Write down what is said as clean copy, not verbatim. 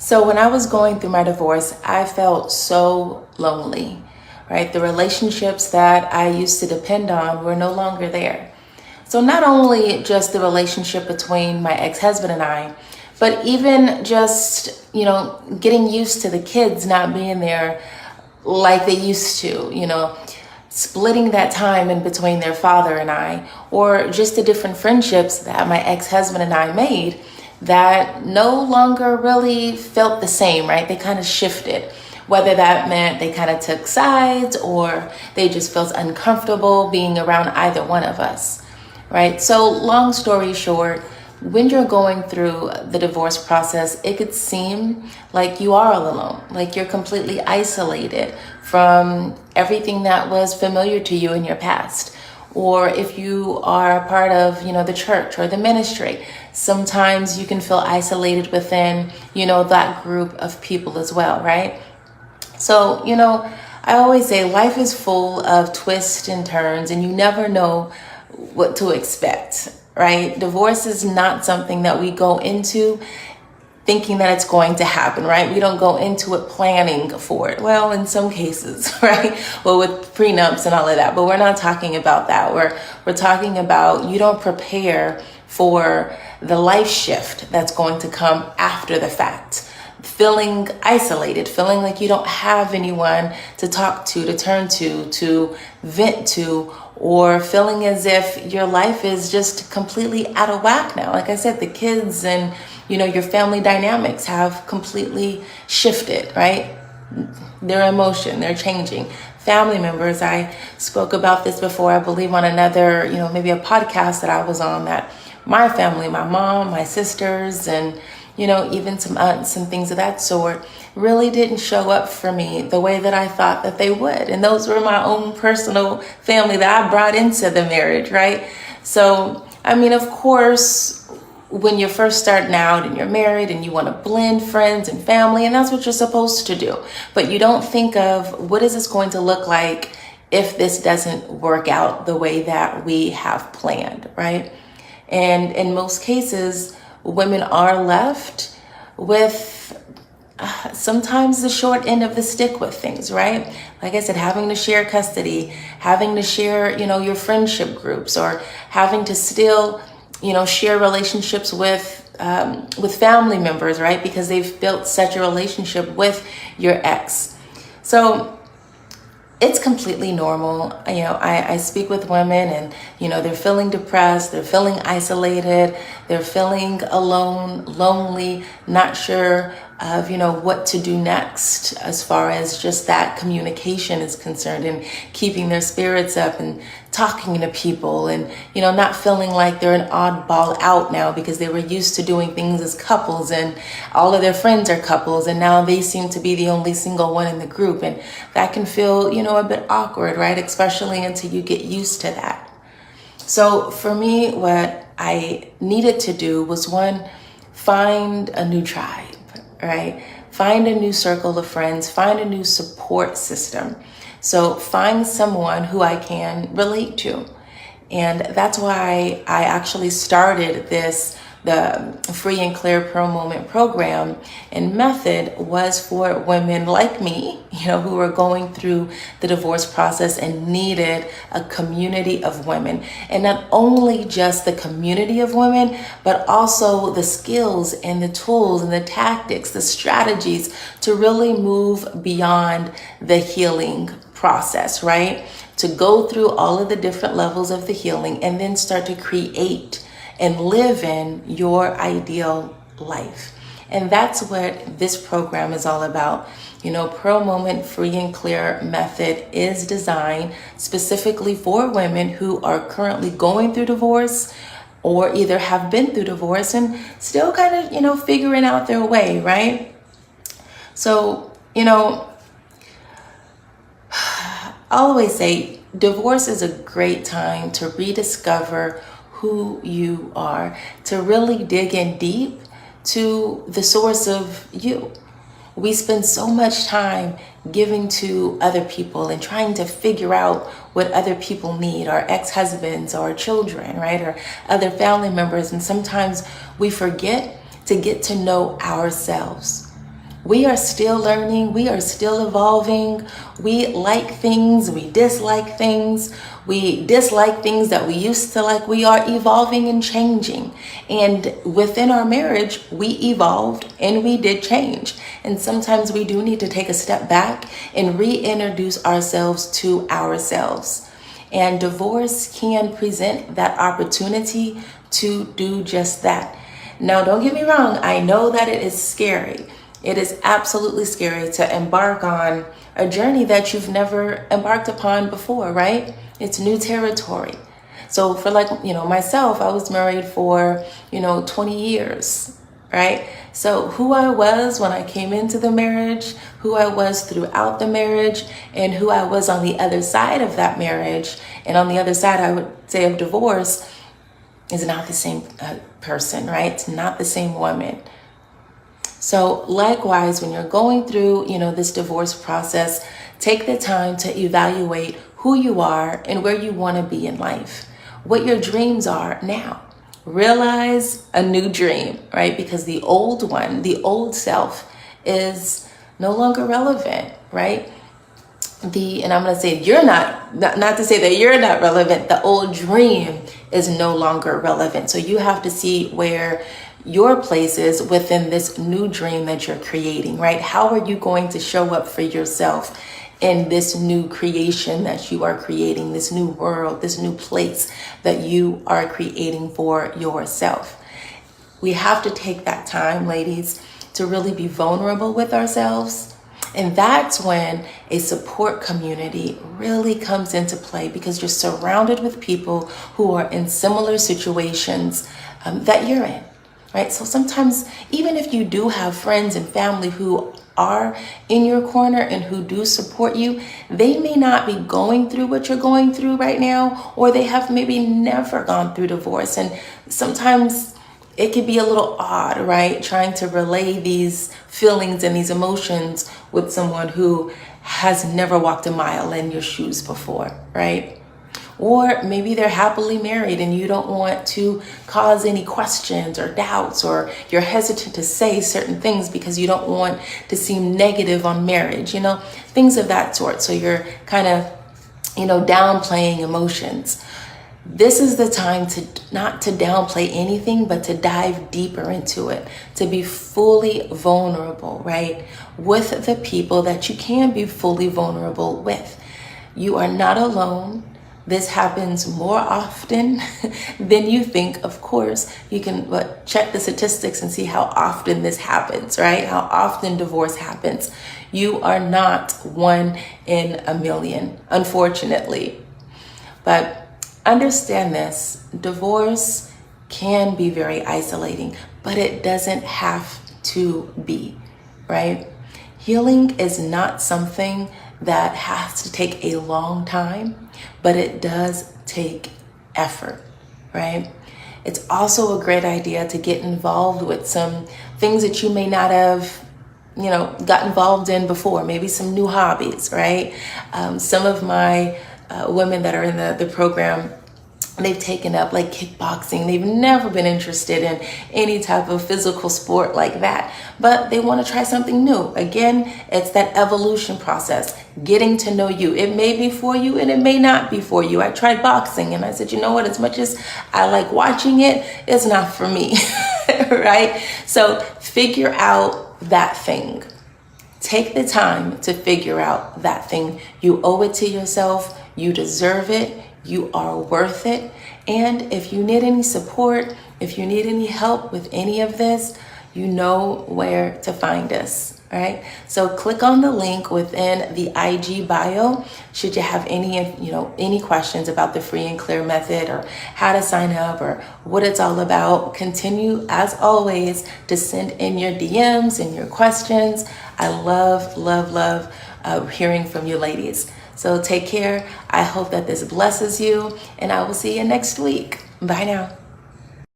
So when I was going through my divorce, I felt so lonely, right? The relationships that I used to depend on were no longer there. So not only just the relationship between my ex-husband and I, but even just, getting used to the kids not being there like they used to, splitting that time in between their father and I, or just the different friendships that my ex-husband and I made that no longer really felt the same, right? They kind of shifted, whether that meant they kind of took sides or they just felt uncomfortable being around either one of us, right? So long story short, when you're going through the divorce process, it could seem like you are all alone, like you're completely isolated from everything that was familiar to you in your past. Or if you are a part of, the church or the ministry, sometimes you can feel isolated within, that group of people as well, right? So, I always say life is full of twists and turns and you never know what to expect, right? Divorce is not something that we go into thinking that it's going to happen, right? We don't go into it planning for it. Well, in some cases, right? Well, with prenups and all of that, but we're not talking about that. We're talking about you don't prepare for the life shift that's going to come after the fact. Feeling isolated, feeling like you don't have anyone to talk to turn to vent to, or feeling as if your life is just completely out of whack now. Like I said, the kids and your family dynamics have completely shifted, right? Their emotion, they're changing. Family members, I spoke about this before, I believe on another, maybe a podcast that I was on, that my family, my mom, my sisters, and even some aunts and things of that sort really didn't show up for me the way that I thought that they would. And those were my own personal family that I brought into the marriage, right? So, of course, when you're first starting out and you're married and you want to blend friends and family, and that's what you're supposed to do. But you don't think of what is this going to look like if this doesn't work out the way that we have planned, right? And in most cases, women are left with sometimes the short end of the stick with things, right? Like I said, having to share custody, having to share, your friendship groups, or having to still, share relationships with family members, right? Because they've built such a relationship with your ex. So it's completely normal. I speak with women and, they're feeling depressed, they're feeling isolated, they're feeling alone, lonely, not sure of, what to do next as far as just that communication is concerned, and keeping their spirits up and talking to people and, not feeling like they're an oddball out now because they were used to doing things as couples and all of their friends are couples and now they seem to be the only single one in the group. And that can feel, a bit awkward, right? Especially until you get used to that. So for me, what I needed to do was, one, find a new tribe, right? Find a new circle of friends, find a new support system. So find someone who I can relate to. And that's why I actually started the Free and Clear Pro Moment program and method was for women like me, who were going through the divorce process and needed a community of women. And not only just the community of women, but also the skills and the tools and the tactics, the strategies to really move beyond the healing process, right? To go through all of the different levels of the healing and then start to create and live in your ideal life. And that's what this program is all about. Pro Moment Free and Clear method is designed specifically for women who are currently going through divorce or either have been through divorce and still kind of, figuring out their way, right? So, I always say divorce is a great time to rediscover who you are, to really dig in deep to the source of you. We spend so much time giving to other people and trying to figure out what other people need, our ex-husbands, our children, right? Or other family members. And sometimes we forget to get to know ourselves. We are still learning. We are still evolving. We like things. We dislike things. We dislike things that we used to like. We are evolving and changing. And within our marriage, we evolved and we did change. And sometimes we do need to take a step back and reintroduce ourselves to ourselves. And divorce can present that opportunity to do just that. Now, don't get me wrong. I know that it is scary. It is absolutely scary to embark on a journey that you've never embarked upon before, right? It's new territory. So for myself, I was married for, 20 years, right? So who I was when I came into the marriage, who I was throughout the marriage, and who I was on the other side of that marriage, and on the other side, I would say, of divorce, is not the same person, right? It's not the same woman. So likewise, when you're going through, this divorce process, take the time to evaluate who you are and where you want to be in life, what your dreams are now. Realize a new dream, right? Because the old one, the old self, is no longer relevant, right? And I'm going to say you're not to say that you're not relevant. The old dream is no longer relevant. So you have to see where your place is within this new dream that you're creating, right? How are you going to show up for yourself in this new creation that you are creating, this new world, this new place that you are creating for yourself? We have to take that time, ladies, to really be vulnerable with ourselves. And that's when a support community really comes into play, because you're surrounded with people who are in similar situations that you're in. Right? So sometimes, even if you do have friends and family who are in your corner and who do support you, they may not be going through what you're going through right now, or they have maybe never gone through divorce. And sometimes it could be a little odd, right? Trying to relay these feelings and these emotions with someone who has never walked a mile in your shoes before, right? Or maybe they're happily married and you don't want to cause any questions or doubts, or you're hesitant to say certain things because you don't want to seem negative on marriage, things of that sort. So you're kind of, downplaying emotions. This is the time to not to downplay anything, but to dive deeper into it, to be fully vulnerable, right? With the people that you can be fully vulnerable with. You are not alone. This happens more often than you think. Of course, you can check the statistics and see how often this happens, right? How often divorce happens. You are not one in a million, unfortunately. But understand this, divorce can be very isolating, but it doesn't have to be, right? Healing is not something that has to take a long time, but it does take effort, right? It's also a great idea to get involved with some things that you may not have, got involved in before, maybe some new hobbies, right? Some of my women that are in the program, they've taken up like kickboxing. They've never been interested in any type of physical sport like that, but they want to try something new. Again, it's that evolution process, getting to know you. It may be for you and it may not be for you. I tried boxing and I said, you know what, as much as I like watching it, it's not for me, right? So figure out that thing. Take the time to figure out that thing. You owe it to yourself. You deserve it. You are worth it. And if you need any support, if you need any help with any of this, you know where to find us. All right. So click on the link within the IG bio should you have any questions about the free and clear method, or how to sign up, or what it's all about. Continue, as always, to send in your DMs and your questions. I love hearing from you ladies. So take care. I hope that this blesses you, and I will see you next week. Bye now.